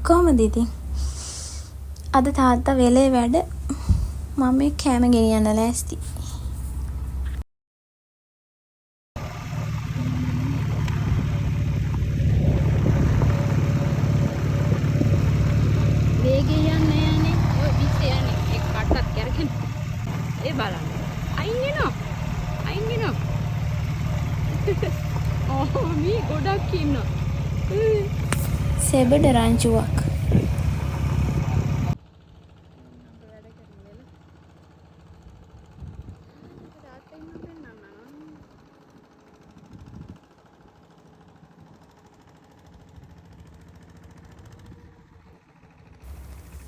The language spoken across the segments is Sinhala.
කොහමද ඉතින්? අද තාත්තා වෙලේ වැඩ මම මේ කෑම ගෙනියන්න ලෑස්ති. වේගේ යන්නේ යන්නේ ඔය පිස්සේ යන්නේ ඒ කට්ටක් කරගෙන ඒ බලන්න අයින් එනවා ඕ මේ ගොඩක් ඉන්නවා සෙබඩ රංචුවක්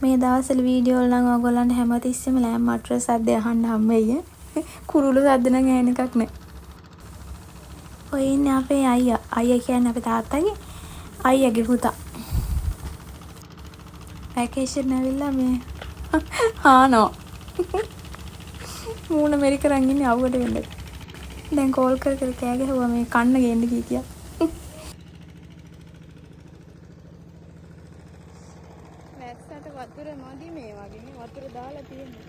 මේ දවස්වල වීඩියෝ වල නම් ඔයගොල්ලන්ට හැමතිස්සෙම ලෑම් මැට්‍රස් සද්ද අහන්න හම්බෙයි. කුරුළු සද්ද නම් ඇහෙන එකක් නෑ. ඔය ඉන්නේ අපේ අයියා. අයියා කියන්නේ අපේ තාත්තගේ අයියාගේ පුතා. වැකේෂන් ඇවිල්ලා මේ හානෝ. මූණ මෙරි කරන් ඉන්නේ අවුවට වෙන්න. දැන් කෝල් කර කර කෑ ගැහුවා මේ කන්න ගේන්න කීකියා. වැස්සට වතුර නොදි මේ වගේ වතුර දාලා තියෙනවා.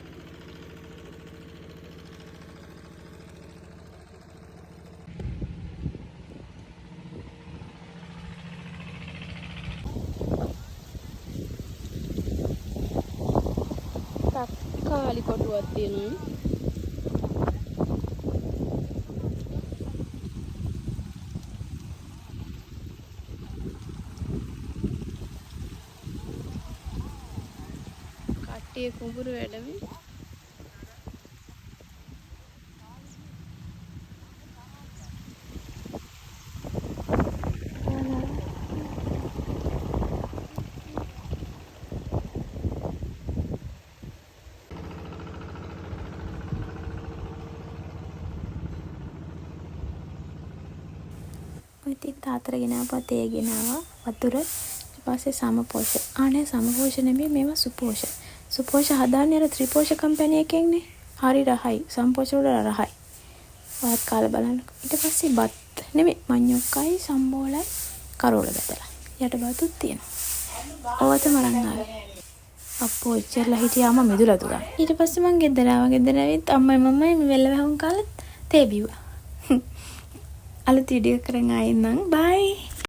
තක්කාලි කොටුවක් තියෙනවා. කට්ටිය කුඹුරු වැඩමි. ඉතින් තාත්තට ගෙනාවා තේ ගෙනාවා වතුර ඊට පස්සේ සමපෝෂ අනේ සමපෝෂ නෙමෙයි මේවා සුපෝෂ සුපෝෂ හදාන්නේ අර ත්‍රිපෝෂ කම්පැනි එකෙන්නේ හරි රහයි සම්පෝෂ වල රහයි වාත් කාලා බලන්න ඊට පස්සේ බත් නෙමෙයි මඤ්ඤොක්කයි සම්බෝලයි කරෝල බැදලා යට බතුත් තියෙනවා ඕවා තමයි අරන් ආවේ අප්පෝ ඉච්චරලා හිටියාම මිදුලා දුරා ඊට පස්සේ මං ගෙදර ආවා ගෙදර ඇවිත් අම්මයි මම්මයි වෙල්ල වැහුම් කාලෙත් තේ බිව්වා අලුත් වීඩියෝ කරන් ආයෙත් නම් බයි